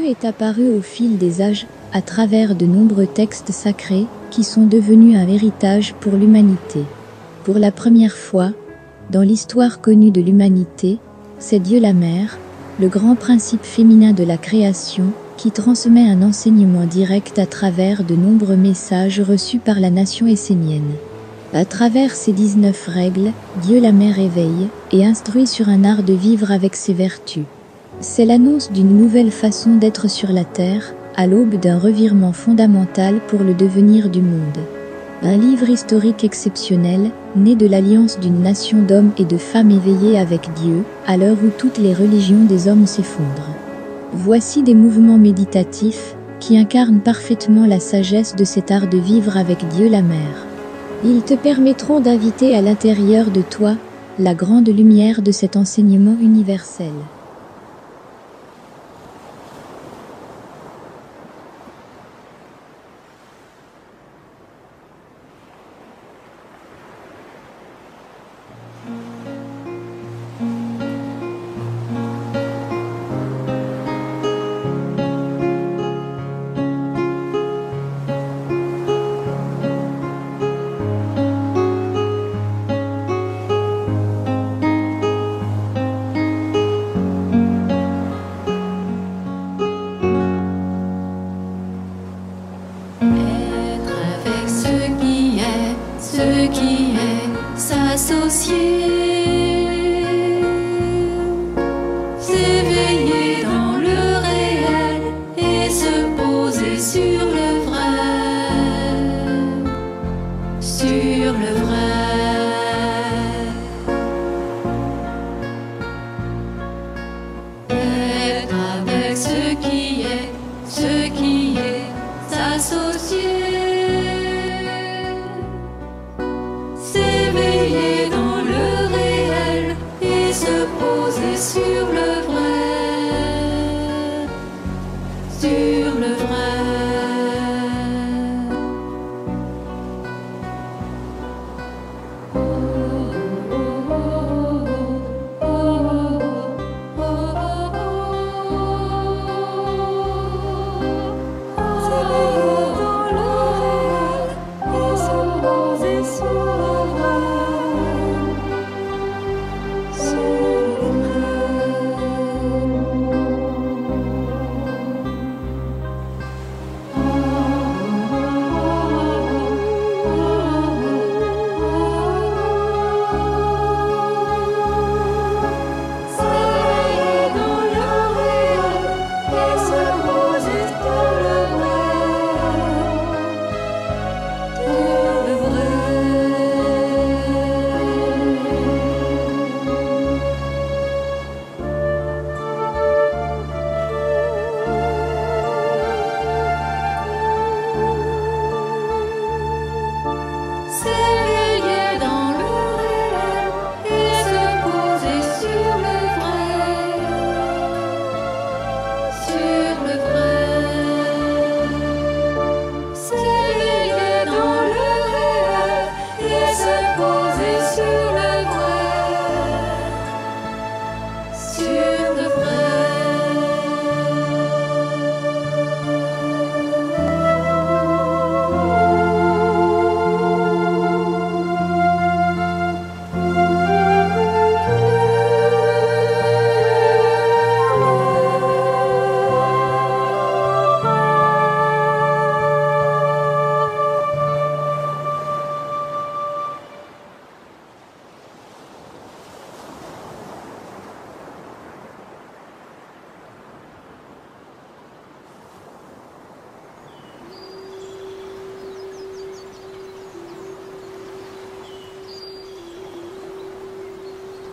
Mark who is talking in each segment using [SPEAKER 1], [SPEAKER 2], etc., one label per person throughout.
[SPEAKER 1] est apparu au fil des âges, à travers de nombreux textes sacrés, qui sont devenus un héritage pour l'humanité. Pour la première fois, dans l'histoire connue de l'humanité, c'est Dieu la Mère, le grand principe féminin de la création, qui transmet un enseignement direct à travers de nombreux messages reçus par la nation essénienne. À travers ces 19 règles, Dieu la Mère éveille et instruit sur un art de vivre avec ses vertus. C'est l'annonce d'une nouvelle façon d'être sur la terre, à l'aube d'un revirement fondamental pour le devenir du monde. Un livre historique exceptionnel, né de l'alliance d'une nation d'hommes et de femmes éveillés avec Dieu, à l'heure où toutes les religions des hommes s'effondrent. Voici des mouvements méditatifs qui incarnent parfaitement la sagesse de cet art de vivre avec Dieu la Mère. Ils te permettront d'inviter à l'intérieur de toi la grande lumière de cet enseignement universel.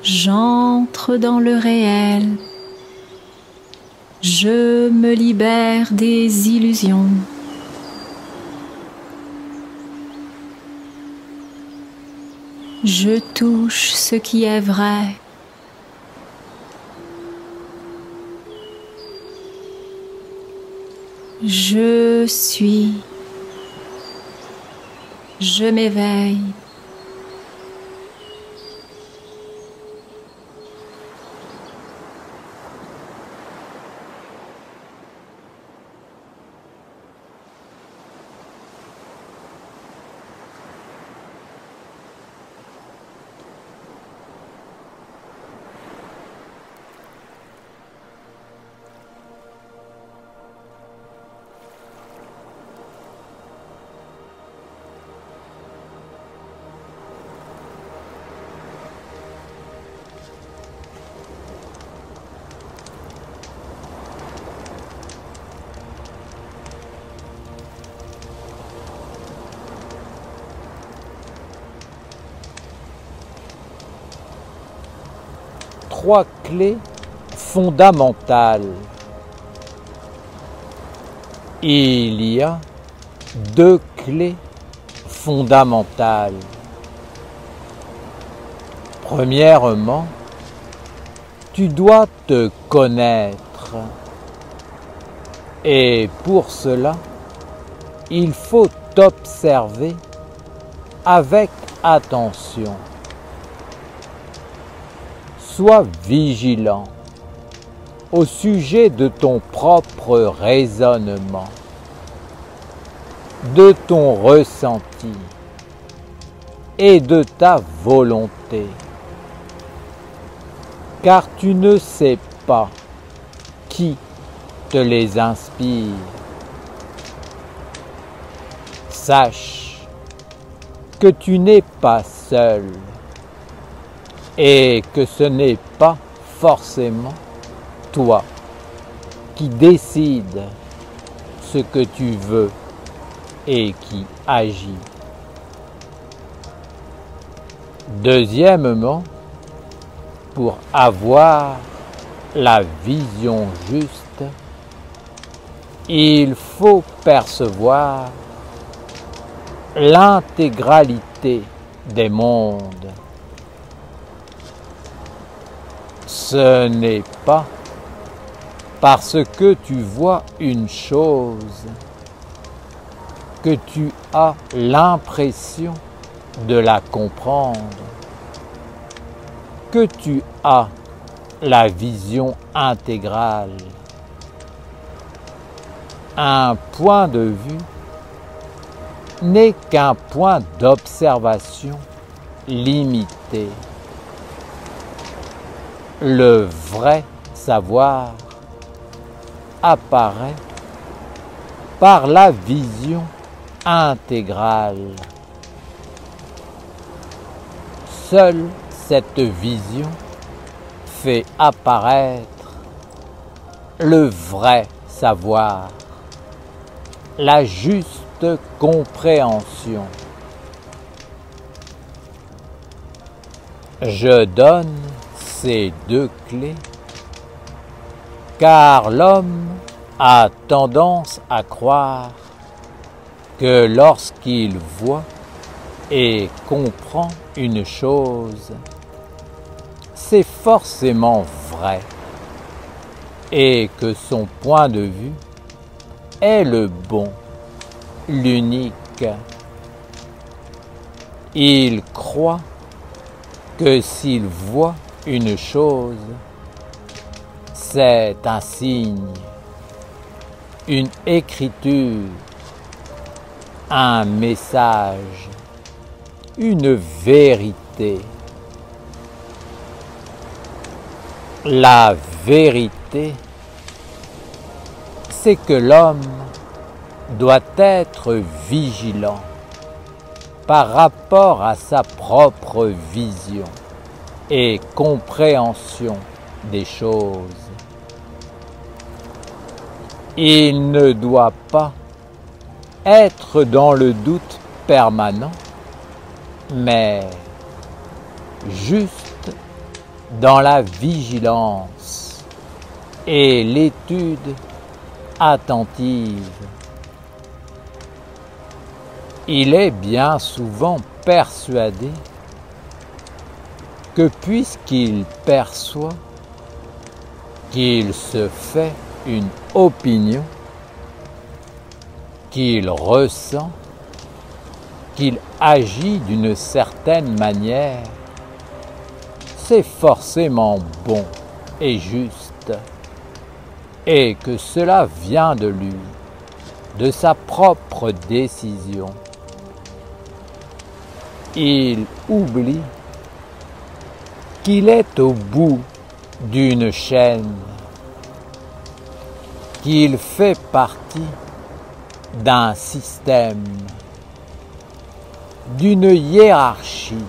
[SPEAKER 2] J'entre dans le réel, je me libère des illusions. Je touche ce qui est vrai. Je suis, je m'éveille.
[SPEAKER 3] 3 clés fondamentales. Il y a 2 clés fondamentales. Premièrement, tu dois te connaître. Et pour cela, il faut t'observer avec attention. Sois vigilant au sujet de ton propre raisonnement, de ton ressenti et de ta volonté, car tu ne sais pas qui te les inspire. Sache que tu n'es pas seul et que ce n'est pas forcément toi qui décides ce que tu veux et qui agit. Deuxièmement, pour avoir la vision juste, il faut percevoir l'intégralité des mondes. Ce n'est pas parce que tu vois une chose que tu as l'impression de la comprendre, que tu as la vision intégrale. Un point de vue n'est qu'un point d'observation limité. Le vrai savoir apparaît par la vision intégrale. Seule cette vision fait apparaître le vrai savoir, la juste compréhension. Je donne ces 2 clés car l'homme a tendance à croire que lorsqu'il voit et comprend une chose, c'est forcément vrai et que son point de vue est le bon, l'unique. Il croit que s'il voit une chose, c'est un signe, une écriture, un message, une vérité. La vérité, c'est que l'homme doit être vigilant par rapport à sa propre vision et compréhension des choses. Il ne doit pas être dans le doute permanent, mais juste dans la vigilance et l'étude attentive. Il est bien souvent persuadé que puisqu'il perçoit, qu'il se fait une opinion, qu'il ressent, qu'il agit d'une certaine manière, c'est forcément bon et juste, et que cela vient de lui, de sa propre décision. Il oublie qu'il est au bout d'une chaîne, qu'il fait partie d'un système, d'une hiérarchie,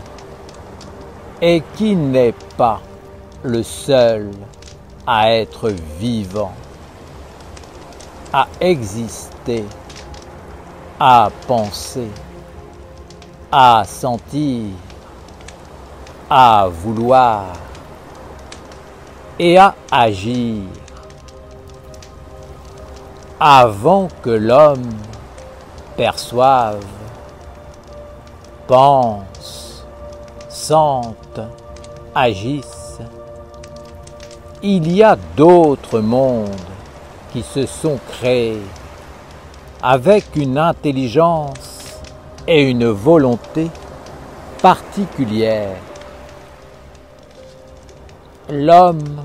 [SPEAKER 3] et qu'il n'est pas le seul à être vivant, à exister, à penser, à sentir, à vouloir, et à agir. Avant que l'homme perçoive, pense, sente, agisse, il y a d'autres mondes qui se sont créés avec une intelligence et une volonté particulière. L'homme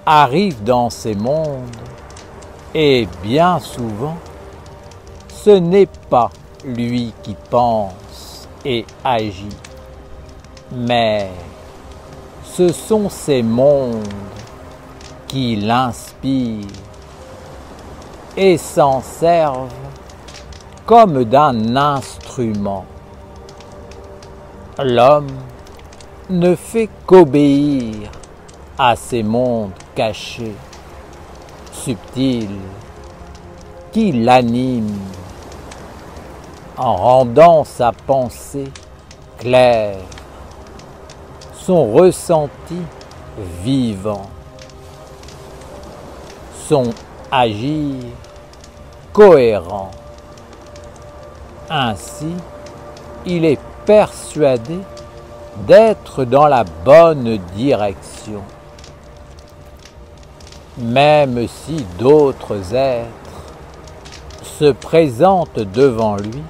[SPEAKER 3] arrive dans ces mondes et bien souvent, ce n'est pas lui qui pense et agit, mais ce sont ces mondes qui l'inspirent et s'en servent comme d'un instrument. L'homme ne fait qu'obéir à ces mondes cachés, subtils, qui l'animent en rendant sa pensée claire, son ressenti vivant, son agir cohérent. Ainsi, il est persuadé d'être dans la bonne direction. Même si d'autres êtres se présentent devant lui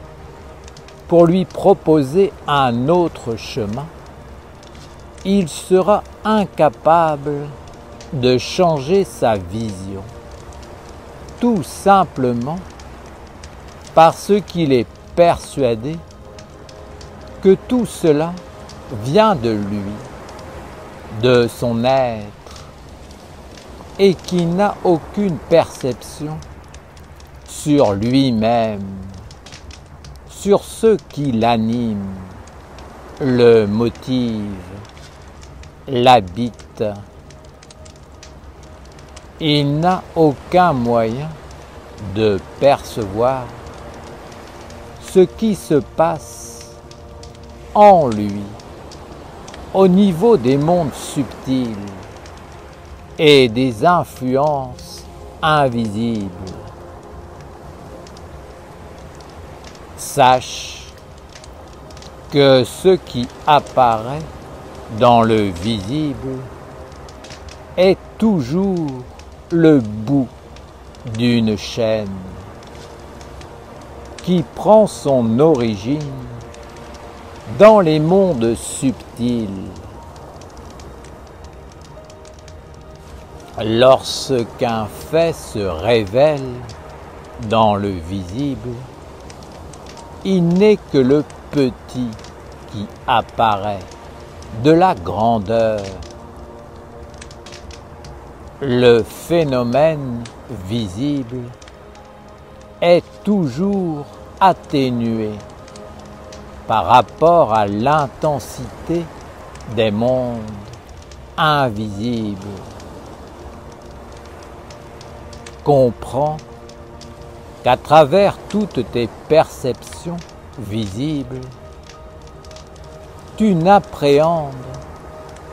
[SPEAKER 3] pour lui proposer un autre chemin, il sera incapable de changer sa vision, tout simplement parce qu'il est persuadé que tout cela vient de lui, de son être, et qui n'a aucune perception sur lui-même, sur ce qui l'anime, le motive, l'habite. Il n'a aucun moyen de percevoir ce qui se passe en lui, au niveau des mondes subtils et des influences invisibles. Sache que ce qui apparaît dans le visible est toujours le bout d'une chaîne qui prend son origine dans les mondes subtils. Lorsqu'un fait se révèle dans le visible, il n'est que le petit qui apparaît de la grandeur. Le phénomène visible est toujours atténué par rapport à l'intensité des mondes invisibles. Comprends qu'à travers toutes tes perceptions visibles, tu n'appréhendes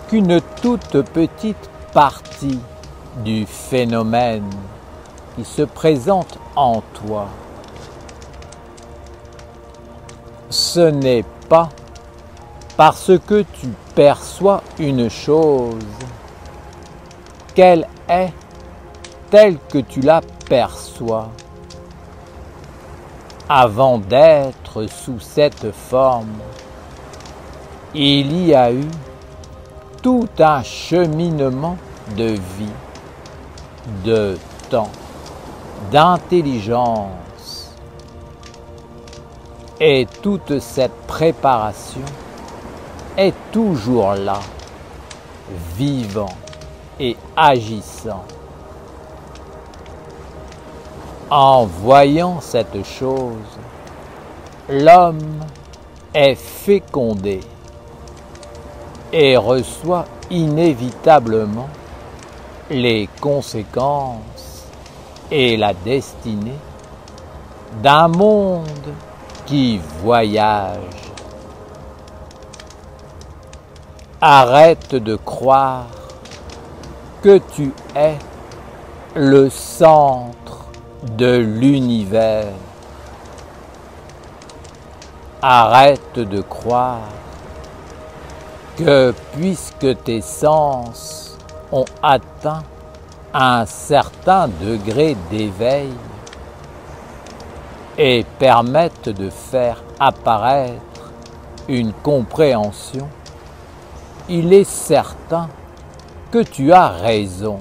[SPEAKER 3] qu'une toute petite partie du phénomène qui se présente en toi. Ce n'est pas parce que tu perçois une chose qu'elle est telle que tu la perçois. Avant d'être sous cette forme, il y a eu tout un cheminement de vie, de temps, d'intelligence. Et toute cette préparation est toujours là, vivant et agissant. En voyant cette chose, l'homme est fécondé et reçoit inévitablement les conséquences et la destinée d'un monde qui voyage. Arrête de croire que tu es le centre de l'univers. Arrête de croire que puisque tes sens ont atteint un certain degré d'éveil et permettent de faire apparaître une compréhension, il est certain que tu as raison.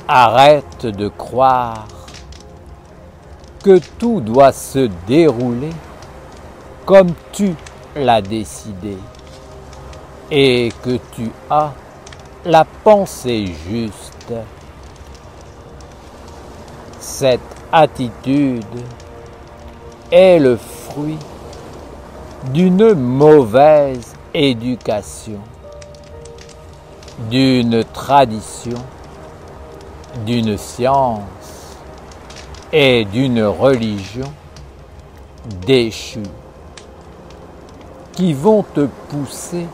[SPEAKER 3] Arrête de croire que tout doit se dérouler comme tu l'as décidé et que tu as la pensée juste. Cette attitude est le fruit d'une mauvaise éducation, d'une tradition, d'une science et d'une religion déchue qui vont te pousser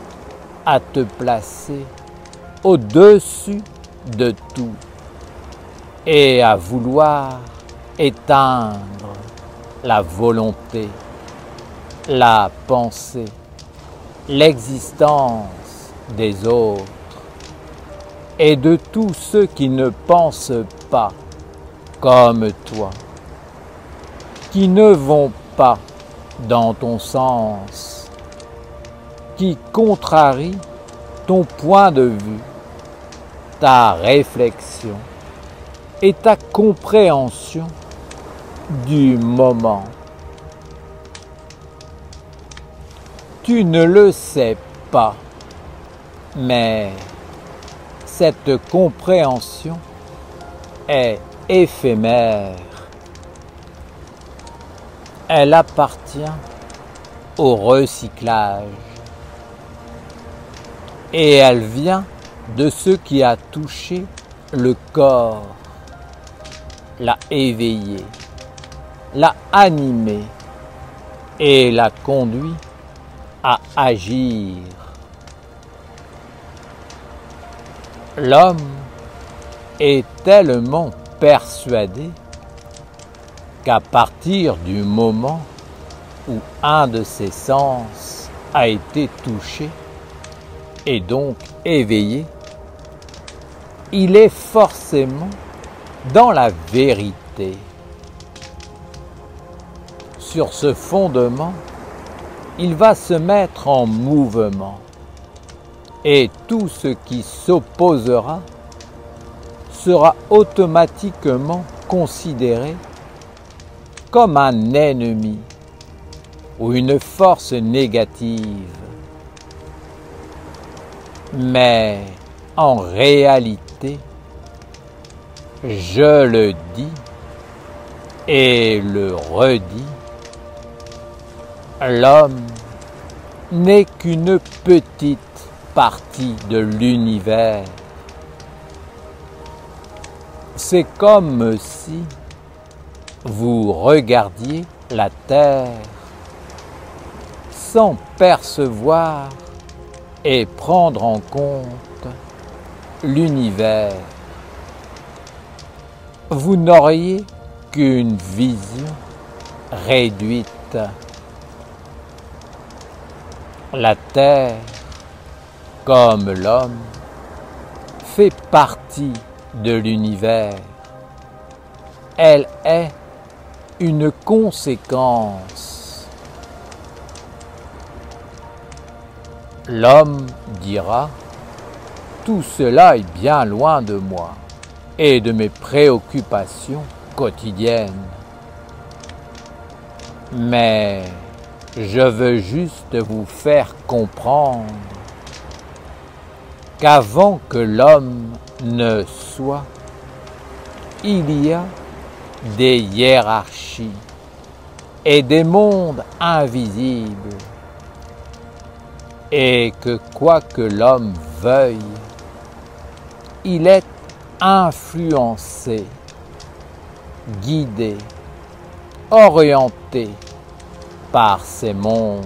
[SPEAKER 3] à te placer au-dessus de tout et à vouloir éteindre la volonté, la pensée, l'existence des autres et de tous ceux qui ne pensent pas comme toi, qui ne vont pas dans ton sens, qui contrarient ton point de vue, ta réflexion et ta compréhension du moment. Tu ne le sais pas, mais cette compréhension est éphémère. Elle appartient au recyclage et elle vient de ce qui a touché le corps, l'a éveillé, l'a animé et l'a conduit à agir. L'homme est tellement persuadé qu'à partir du moment où un de ses sens a été touché et donc éveillé, il est forcément dans la vérité. Sur ce fondement, il va se mettre en mouvement et tout ce qui s'opposera sera automatiquement considéré comme un ennemi ou une force négative. Mais en réalité, je le dis et le redis, l'homme n'est qu'une petite partie de l'univers. C'est comme si vous regardiez la Terre sans percevoir et prendre en compte l'univers. Vous n'auriez qu'une vision réduite. La Terre, comme l'homme, fait partie de l'univers. Elle est une conséquence. L'homme dira, tout cela est bien loin de moi et de mes préoccupations quotidiennes. Mais je veux juste vous faire comprendre qu'avant que l'homme ne soit, il y a des hiérarchies et des mondes invisibles, et que quoi que l'homme veuille, il est influencé, guidé, orienté par ces mondes.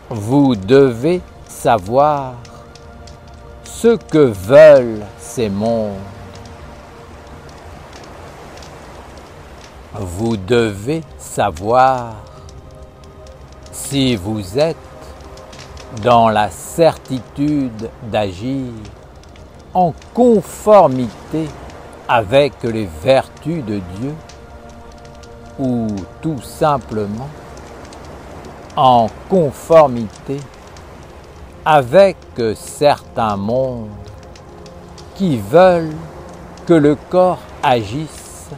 [SPEAKER 3] Vous devez savoir ce que veulent ces mondes. Vous devez savoir si vous êtes dans la certitude d'agir en conformité avec les vertus de Dieu ou tout simplement en conformité avec certains mondes qui veulent que le corps agisse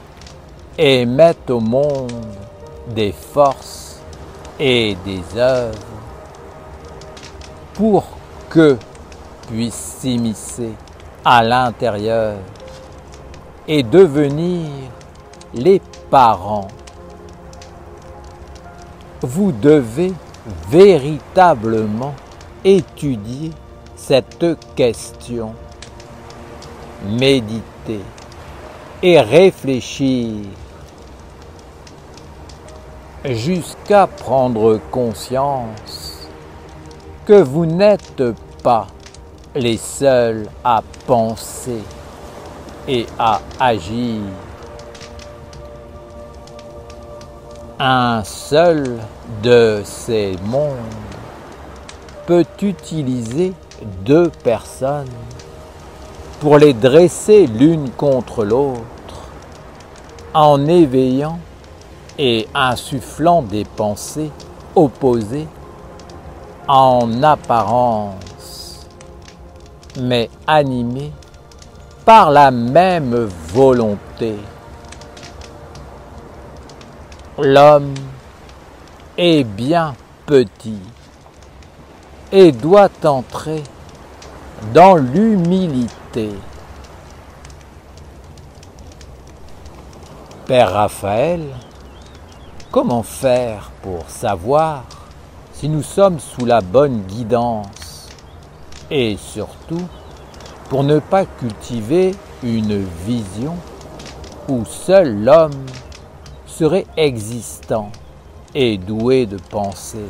[SPEAKER 3] et mette au monde des forces et des œuvres pour que puissent s'immiscer à l'intérieur et devenir les parents. Vous devez véritablement étudier cette question, méditer et réfléchir jusqu'à prendre conscience que vous n'êtes pas les seuls à penser et à agir. Un seul de ces mondes peut utiliser deux personnes pour les dresser l'une contre l'autre en éveillant et insufflant des pensées opposées en apparence, mais animées par la même volonté. L'homme est bien petit et doit entrer dans l'humilité. Père Raphaël, comment faire pour savoir si nous sommes sous la bonne guidance et surtout pour ne pas cultiver une vision où seul l'homme serait existant et doué de pensée?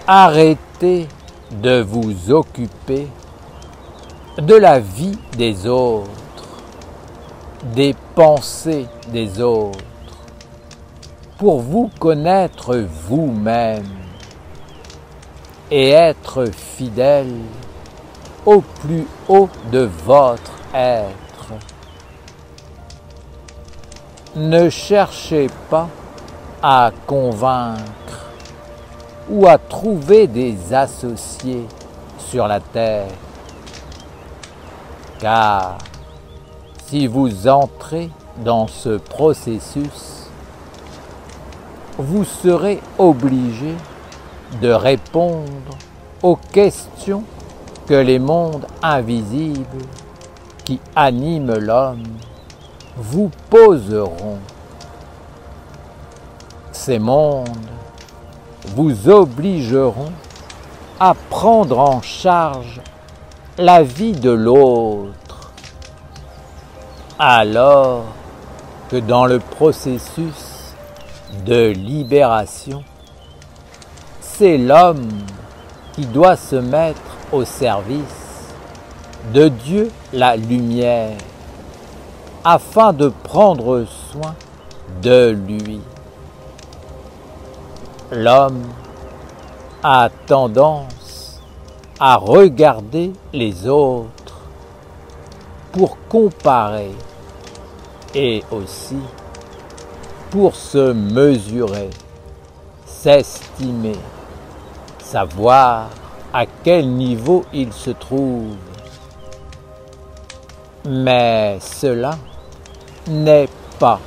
[SPEAKER 3] Arrêtez de vous occuper de la vie des autres, des pensées des autres, pour vous connaître vous-même et être fidèle au plus haut de votre être. Ne cherchez pas à convaincre ou à trouver des associés sur la terre, car si vous entrez dans ce processus, vous serez obligé de répondre aux questions que les mondes invisibles qui animent l'homme vous poseront. Ces mondes vous obligeront à prendre en charge la vie de l'autre, alors que dans le processus de libération, c'est l'homme qui doit se mettre au service de Dieu la lumière, afin de prendre soin de lui. L'homme a tendance à regarder les autres pour comparer et aussi pour se mesurer, s'estimer, savoir à quel niveau il se trouve. Mais cela n'est pas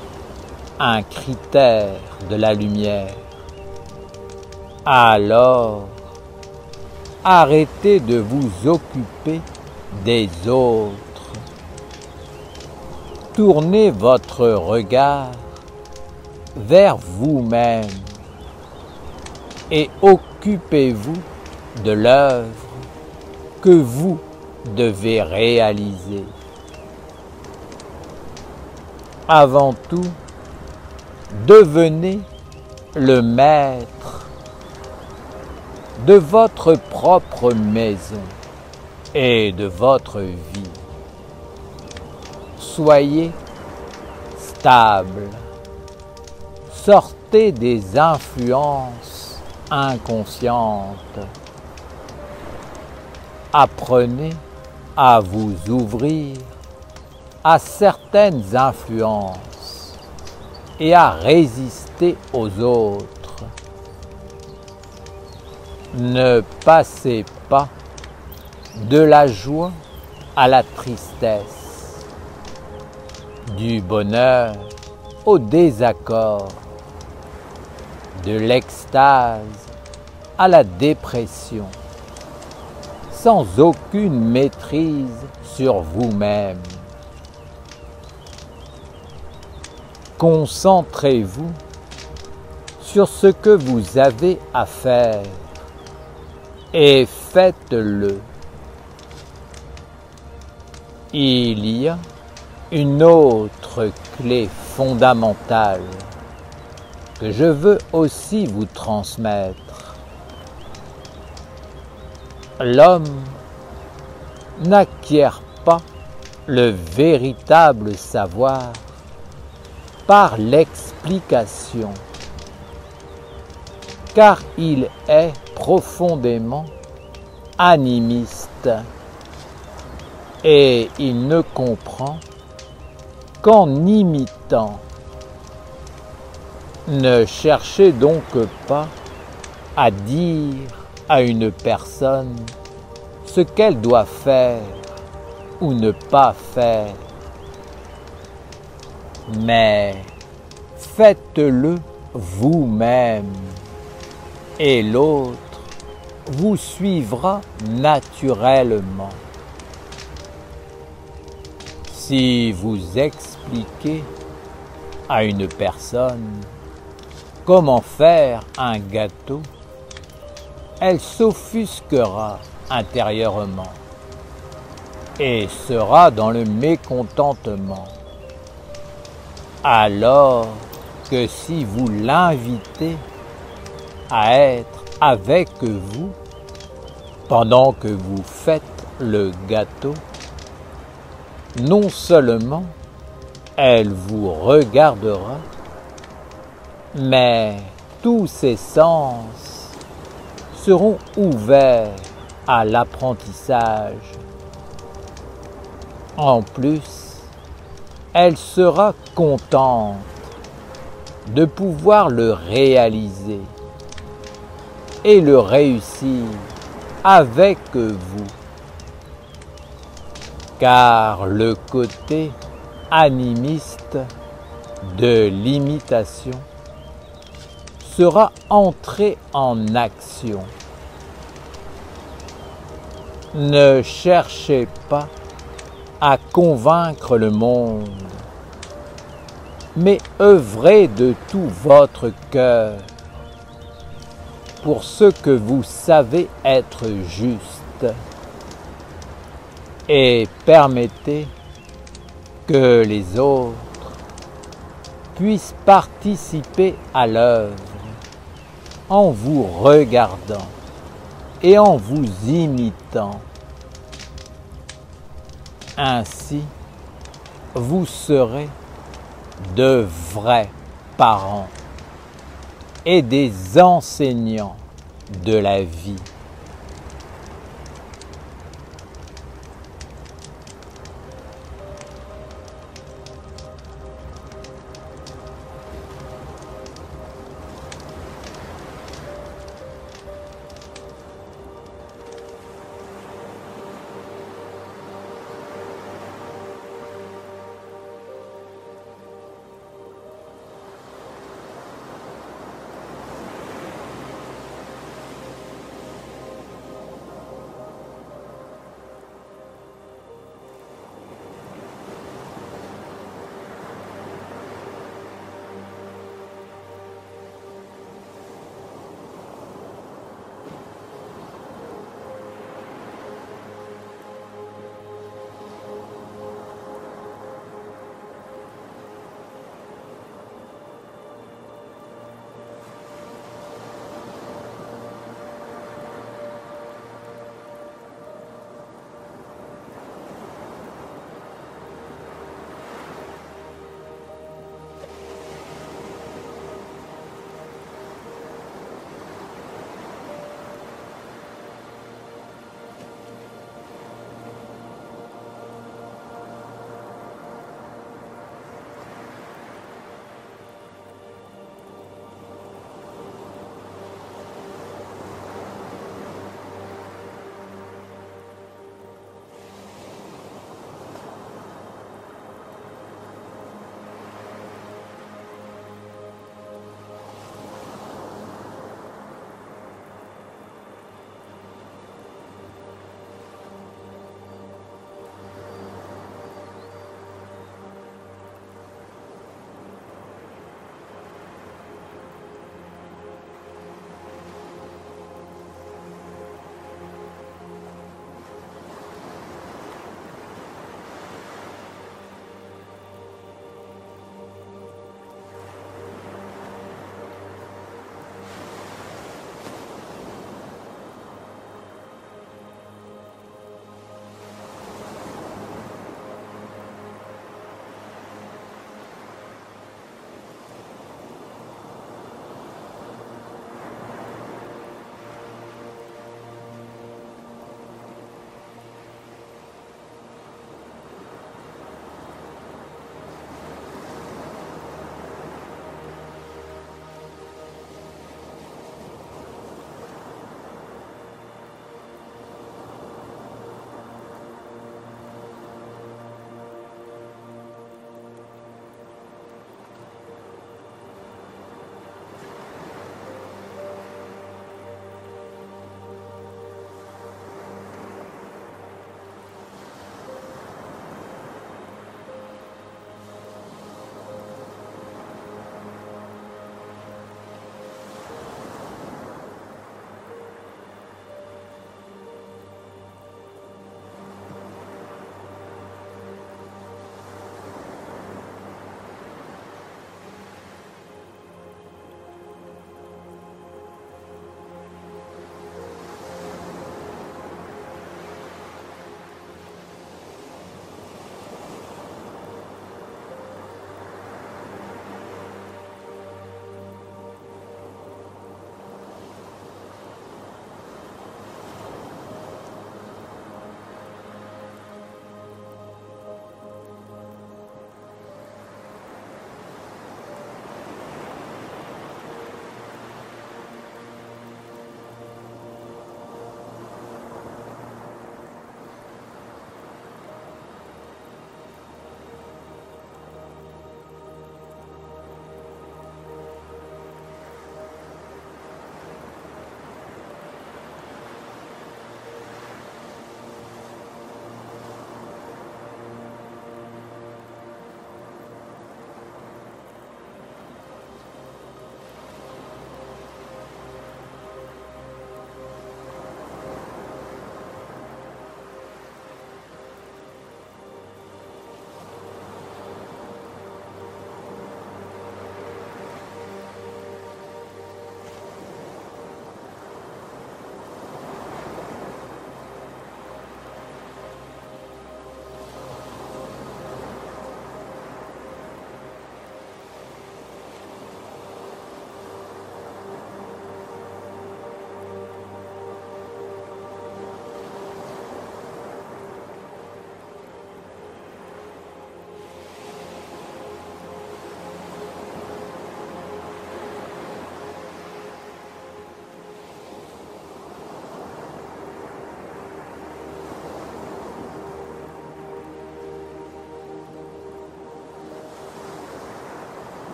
[SPEAKER 3] un critère de la lumière. Alors, arrêtez de vous occuper des autres. Tournez votre regard vers vous-même et occupez-vous de l'œuvre que vous devez réaliser. Avant tout, devenez le maître de votre propre maison et de votre vie. Soyez stable. Sortez des influences inconscientes. Apprenez à vous ouvrir à certaines influences et à résister aux autres. Ne passez pas de la joie à la tristesse, du bonheur au désaccord, de l'extase à la dépression, sans aucune maîtrise sur vous-même. Concentrez-vous sur ce que vous avez à faire et faites-le. Il y a une autre clé fondamentale que je veux aussi vous transmettre. L'homme n'acquiert pas le véritable savoir par l'explication, car il est profondément animiste et il ne comprend qu'en imitant. Ne cherchez donc pas à dire à une personne ce qu'elle doit faire ou ne pas faire, mais faites-le vous-même et l'autre vous suivra naturellement. Si vous expliquez à une personne comment faire un gâteau, elle s'offusquera intérieurement et sera dans le mécontentement. Alors que si vous l'invitez à être avec vous pendant que vous faites le gâteau, non seulement elle vous regardera, mais tous ses sens seront ouverts à l'apprentissage. En plus, elle sera contente de pouvoir le réaliser et le réussir avec vous, car le côté animiste de l'imitation sera entré en action. Ne cherchez pas à convaincre le monde, mais œuvrez de tout votre cœur pour ce que vous savez être juste et permettez que les autres puissent participer à l'œuvre en vous regardant et en vous imitant. Ainsi, vous serez de vrais parents et des enseignants de la vie.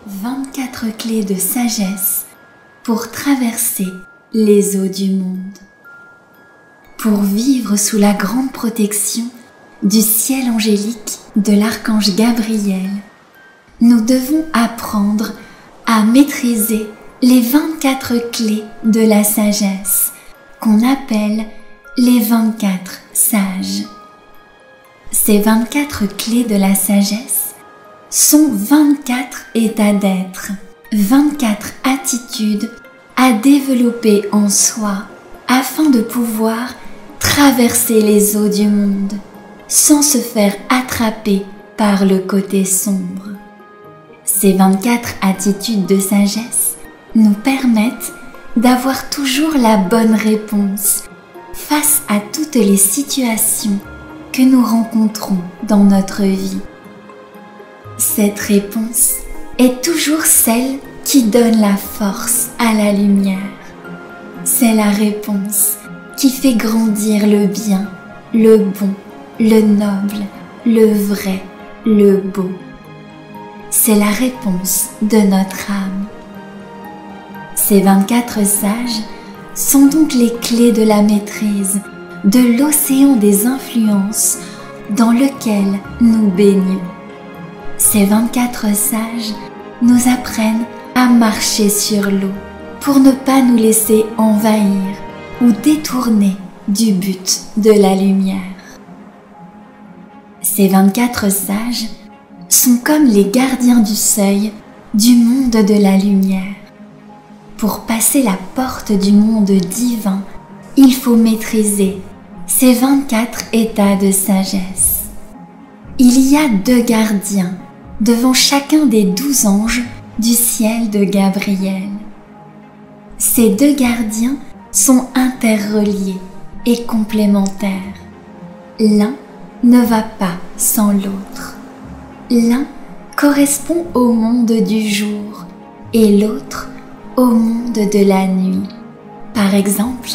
[SPEAKER 4] 24 clés de sagesse pour traverser les eaux du monde. Pour vivre sous la grande protection du ciel angélique de l'archange Gabriel, nous devons apprendre à maîtriser les 24 clés de la sagesse qu'on appelle les 24 sages. Ces 24 clés de la sagesse sont 24 états d'être, 24 attitudes à développer en soi afin de pouvoir traverser les eaux du monde sans se faire attraper par le côté sombre. Ces 24 attitudes de sagesse nous permettent d'avoir toujours la bonne réponse face à toutes les situations que nous rencontrons dans notre vie. Cette réponse est toujours celle qui donne la force à la lumière. C'est la réponse qui fait grandir le bien, le bon, le noble, le vrai, le beau. C'est la réponse de notre âme. Ces 24 sages sont donc les clés de la maîtrise de l'océan des influences dans lequel nous baignons. Ces 24 sages nous apprennent à marcher sur l'eau pour ne pas nous laisser envahir ou détourner du but de la lumière. Ces 24 sages sont comme les gardiens du seuil du monde de la lumière. Pour passer la porte du monde divin, il faut maîtriser ces 24 états de sagesse. Il y a 2 gardiens devant chacun des 12 anges du ciel de Gabriel. Ces 2 gardiens sont interreliés et complémentaires. L'un ne va pas sans l'autre. L'un correspond au monde du jour et l'autre au monde de la nuit. Par exemple,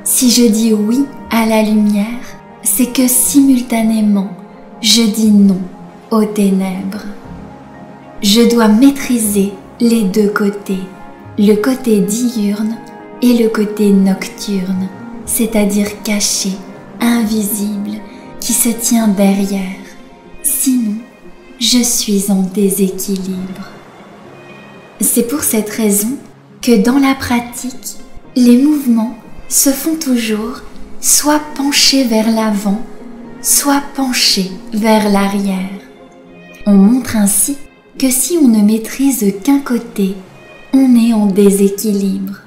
[SPEAKER 4] si je dis oui à la lumière, c'est que simultanément, je dis non aux ténèbres. Je dois maîtriser les 2 côtés, le côté diurne et le côté nocturne, c'est-à-dire caché, invisible, qui se tient derrière. Sinon, je suis en déséquilibre. C'est pour cette raison que dans la pratique, les mouvements se font toujours soit penchés vers l'avant, soit penchés vers l'arrière. On montre ainsi que si on ne maîtrise qu'un côté, on est en déséquilibre.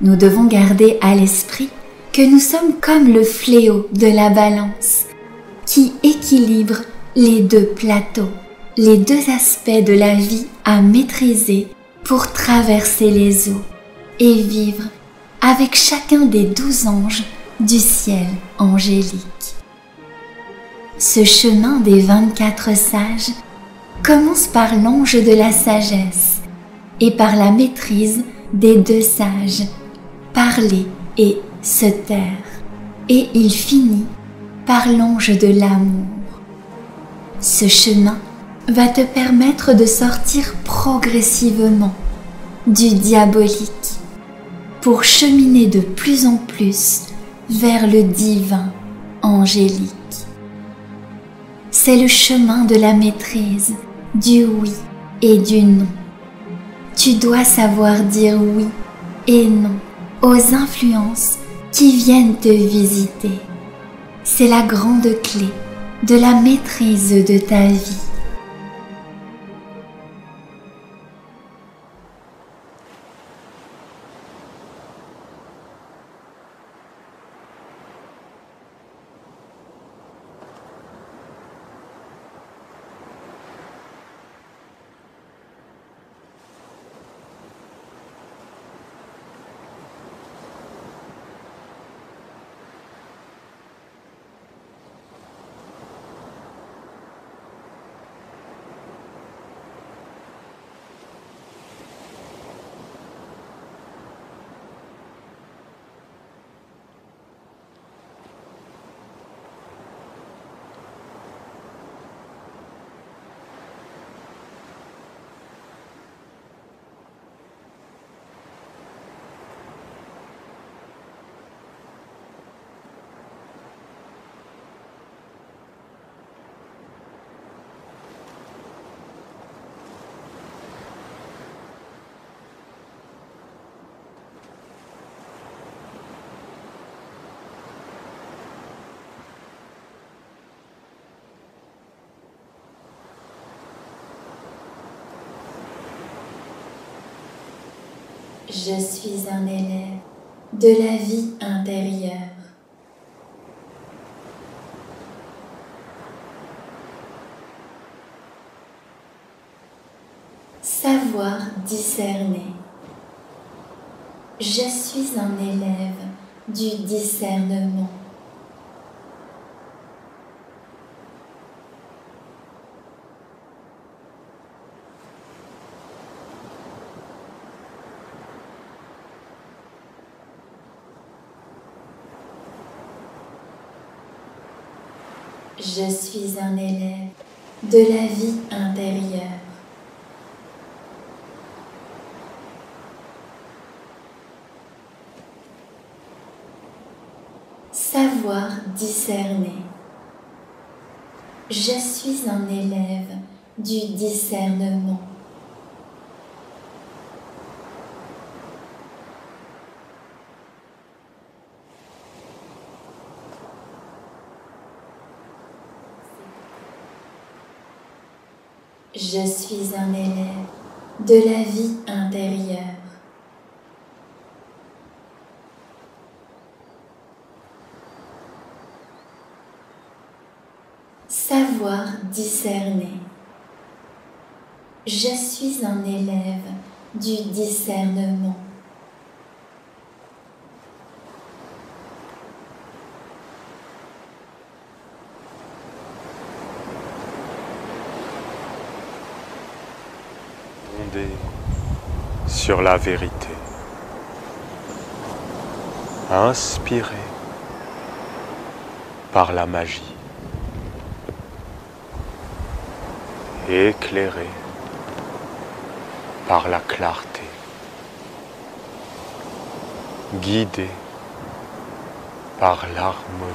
[SPEAKER 4] Nous devons garder à l'esprit que nous sommes comme le fléau de la balance qui équilibre les 2 plateaux, les 2 aspects de la vie à maîtriser pour traverser les eaux et vivre avec chacun des 12 anges du ciel angélique. Ce chemin des 24 sages commence par l'ange de la sagesse et par la maîtrise des 2 sages, parler et se taire, et il finit par l'ange de l'amour. Ce chemin va te permettre de sortir progressivement du diabolique pour cheminer de plus en plus vers le divin angélique. C'est le chemin de la maîtrise, du oui et du non. Tu dois savoir dire oui et non aux influences qui viennent te visiter. C'est la grande clé de la maîtrise de ta vie. Je suis un élève de la vie intérieure. Savoir discerner. Je suis un élève du discernement. Je suis un élève de la vie intérieure. Savoir discerner. Je suis un élève du discernement. Je suis un élève de la vie intérieure. Savoir discerner. Je suis un élève du discernement.
[SPEAKER 5] Fondé sur la vérité. Inspiré par la magie. Éclairé par la clarté, guidé par l'harmonie.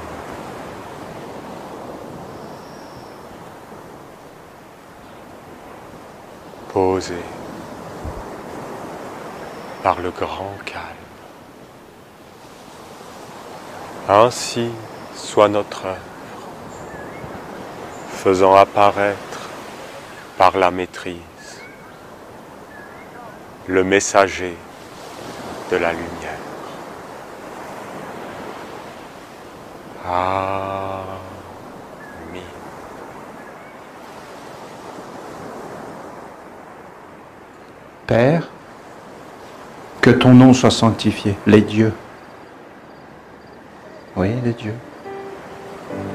[SPEAKER 5] Posé par le grand calme. Ainsi soit notre œuvre, faisant apparaître par la maîtrise le messager de la lumière. Amen.
[SPEAKER 6] Père, que ton nom soit sanctifié, les dieux. Oui, les dieux.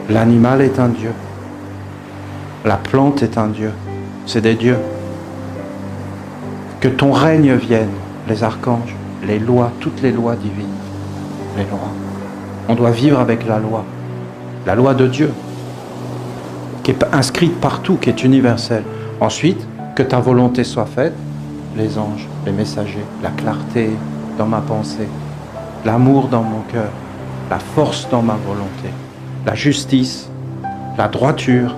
[SPEAKER 6] L'animal est un dieu. La plante est un dieu. C'est des dieux. Que ton règne vienne, les archanges, les lois, toutes les lois divines, les lois. On doit vivre avec la loi de Dieu, qui est inscrite partout, qui est universelle. Ensuite, que ta volonté soit faite, les anges, les messagers, la clarté dans ma pensée, l'amour dans mon cœur, la force dans ma volonté, la justice, la droiture,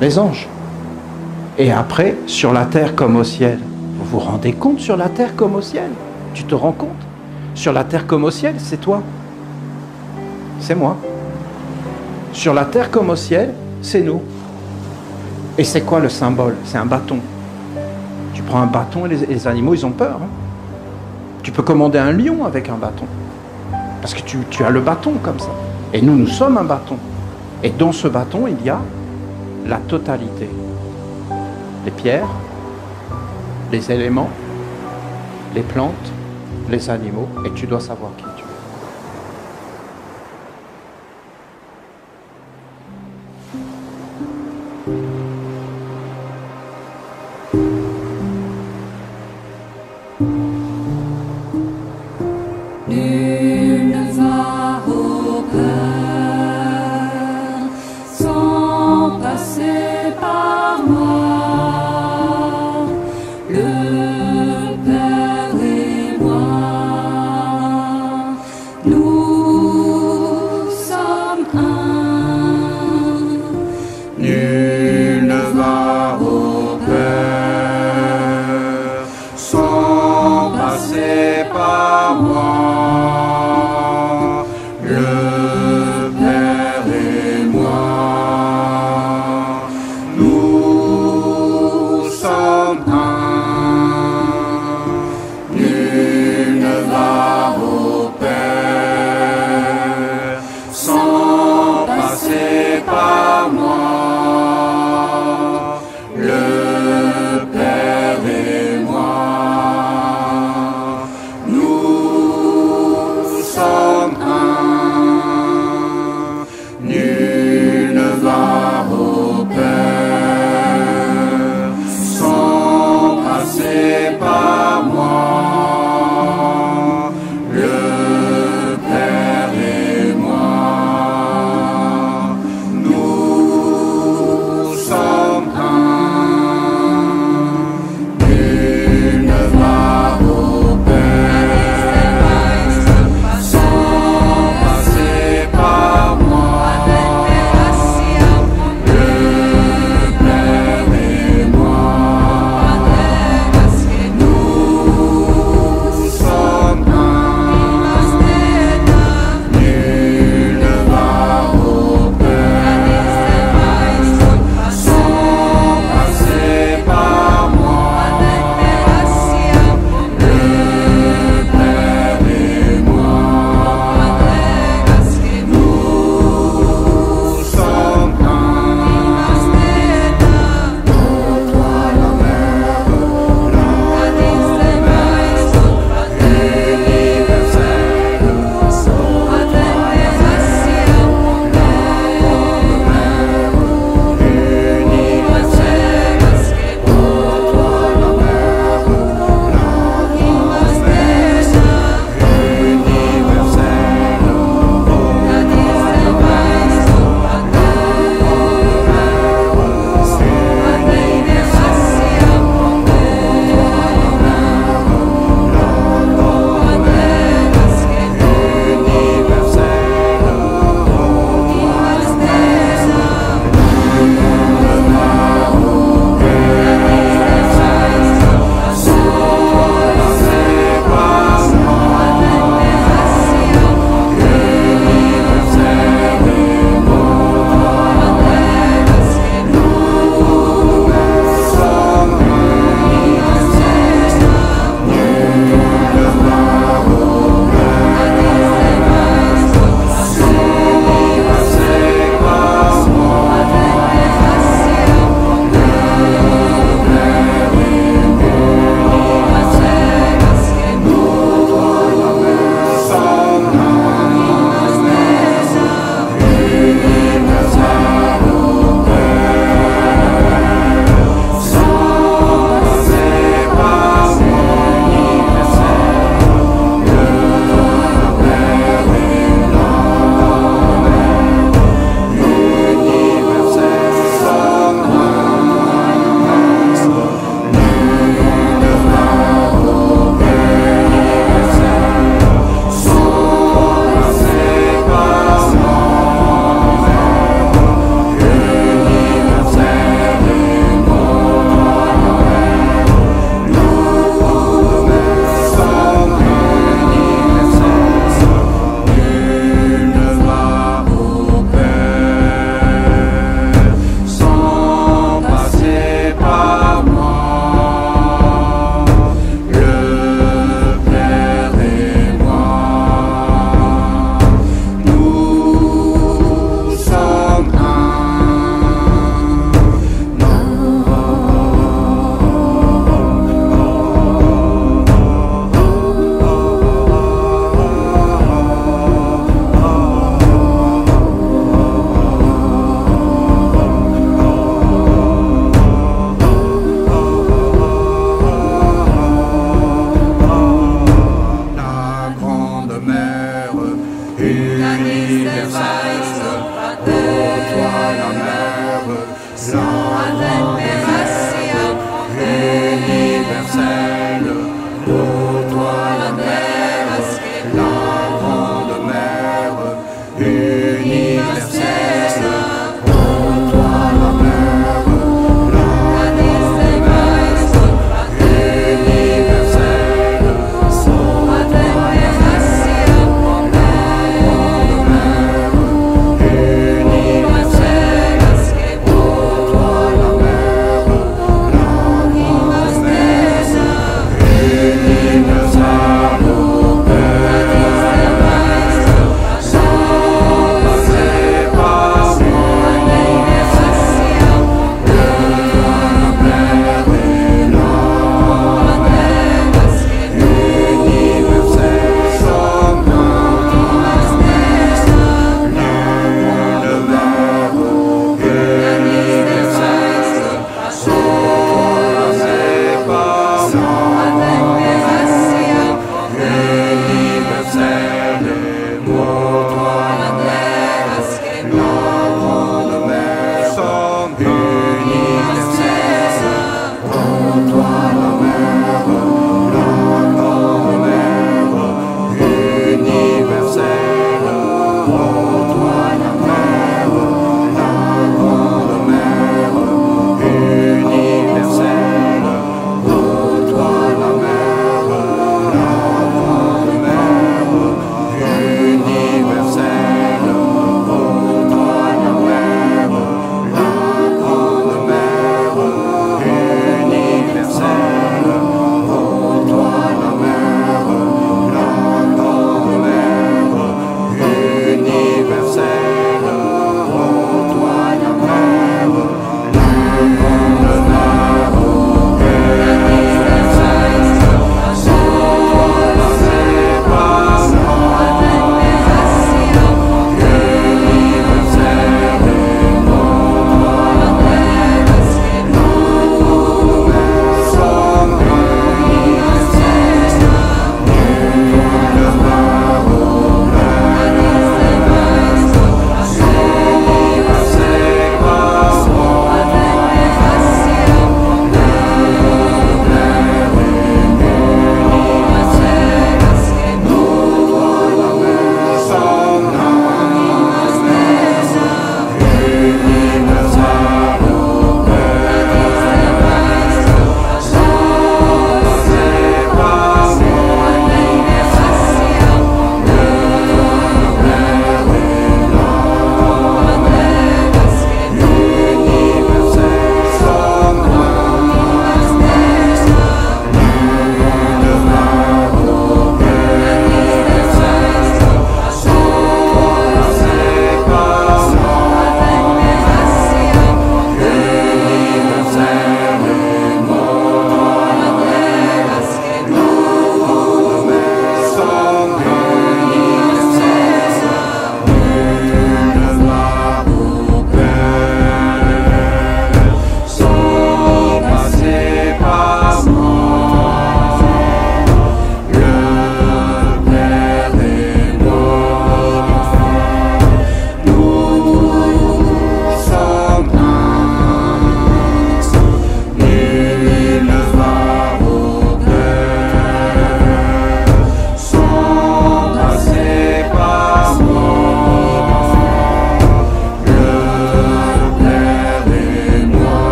[SPEAKER 6] les anges. Et après, sur la terre comme au ciel. Vous vous rendez compte, sur la terre comme au ciel? Tu te rends compte? Sur la terre comme au ciel, c'est toi. C'est moi. Sur la terre comme au ciel, c'est nous. Et c'est quoi le symbole? C'est un bâton. Tu prends un bâton et les animaux, ils ont peur. Hein. Tu peux commander un lion avec un bâton. Parce que tu as le bâton comme ça. Et nous, nous sommes un bâton. Et dans ce bâton, il y a la totalité. Les pierres, les éléments, les plantes, les animaux, et tu dois savoir qui tu es.
[SPEAKER 2] Nul ne va au cœur sans passer par moi. Le Père et moi, nous sommes un.
[SPEAKER 6] Nul ne va au Père sans passer par moi. Le Père et moi, nous sommes un.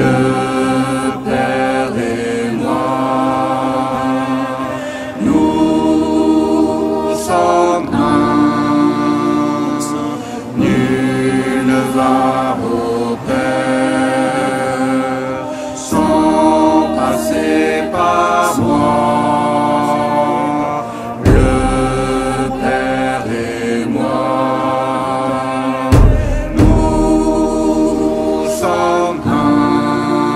[SPEAKER 6] le Père et moi. Nous sommes un, nul ne va au Père sans passer par moi. Le Père et moi, nous sommes un.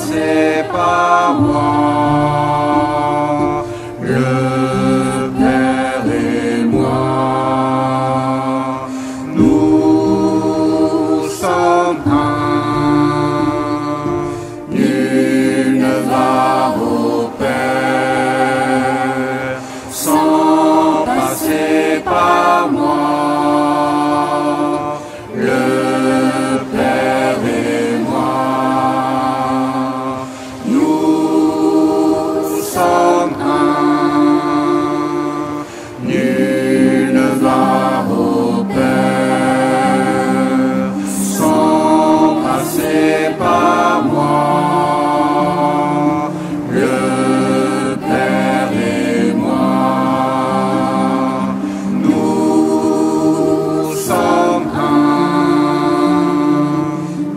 [SPEAKER 6] passer par moi. Le Père et moi, nous sommes un. Nul ne va au Père sans passer par moi. Le Père et moi, nous sommes un. Nul ne va au Père sans passer par moi. Le Père et moi, nous sommes un.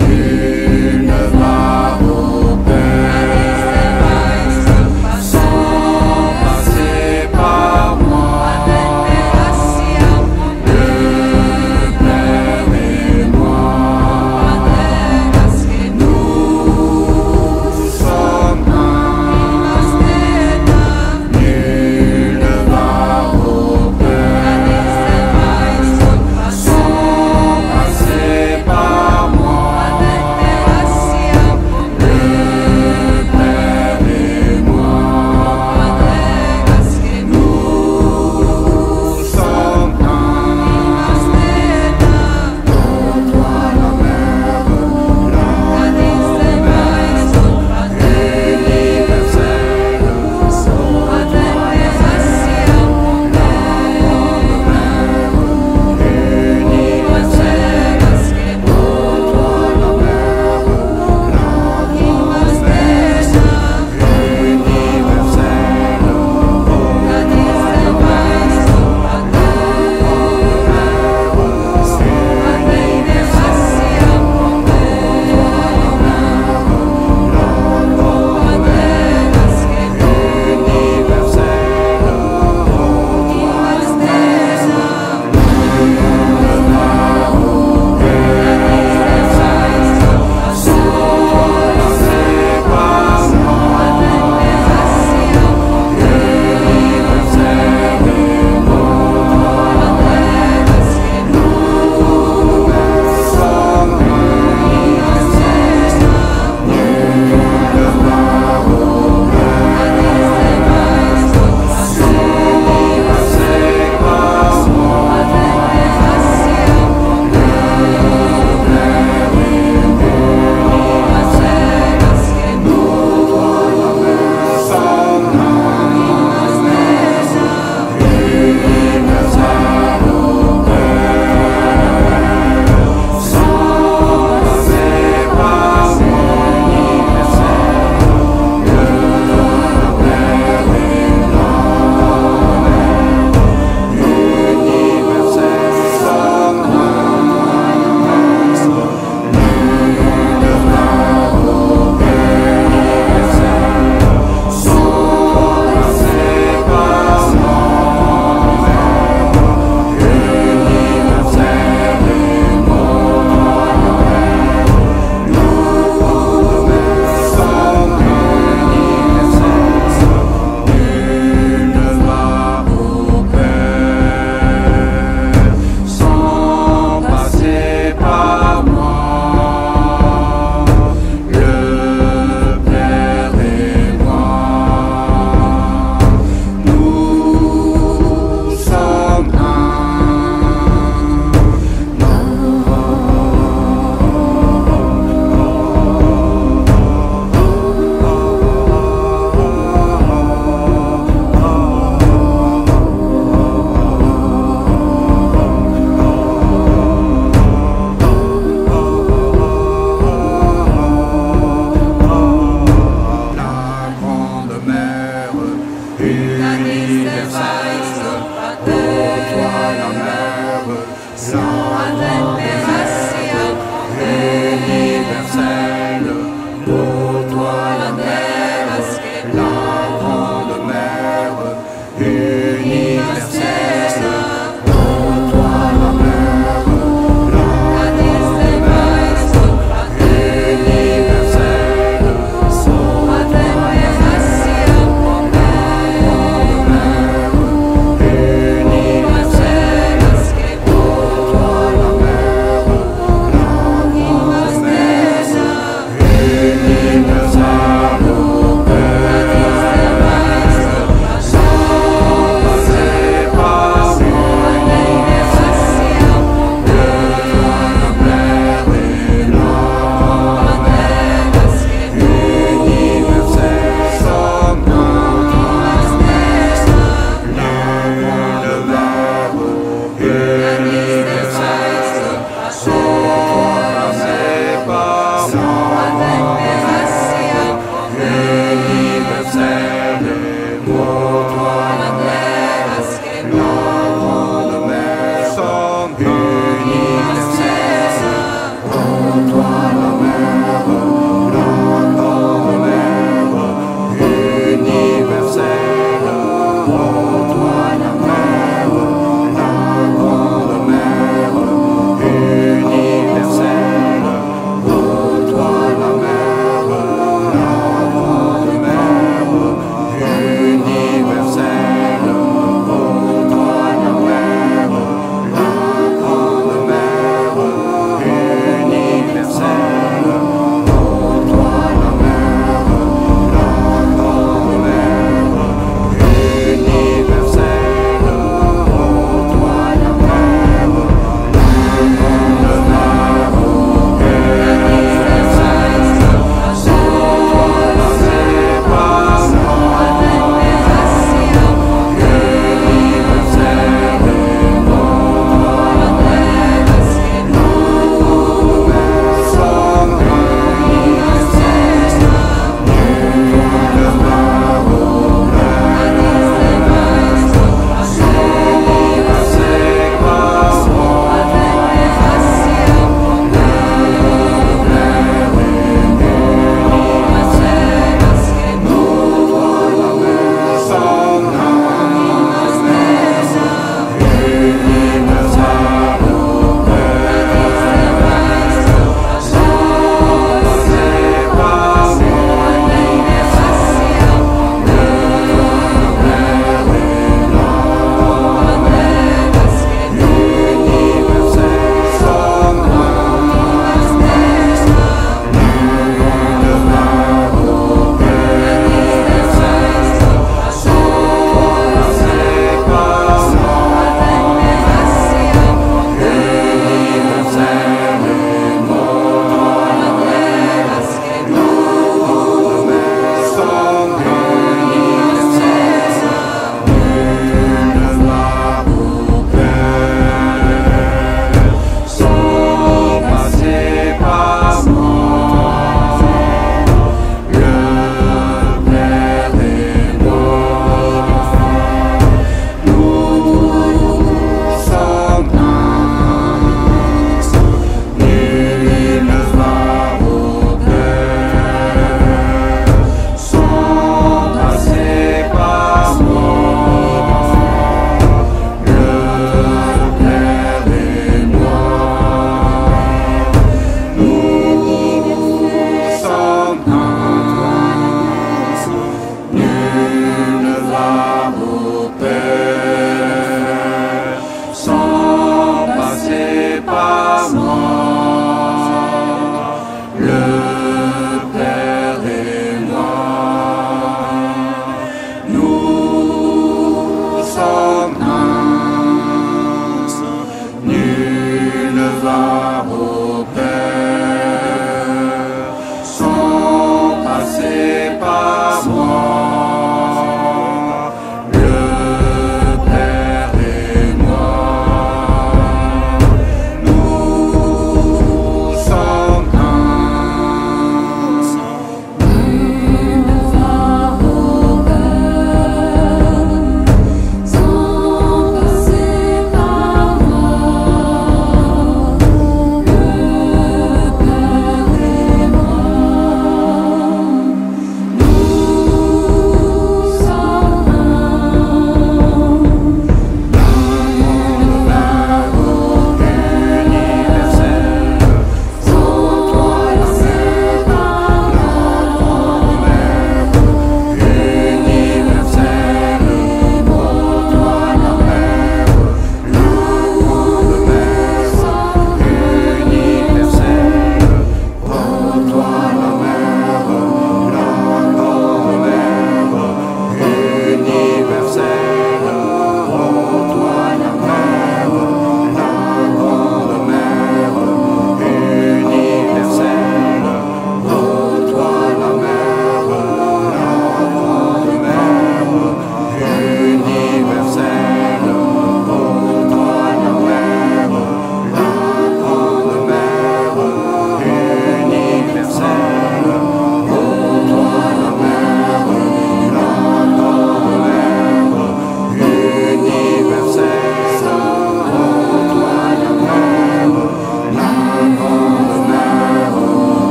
[SPEAKER 6] Nul ne va au Père sans passer par moi. Le Père et moi, nous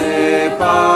[SPEAKER 6] passer par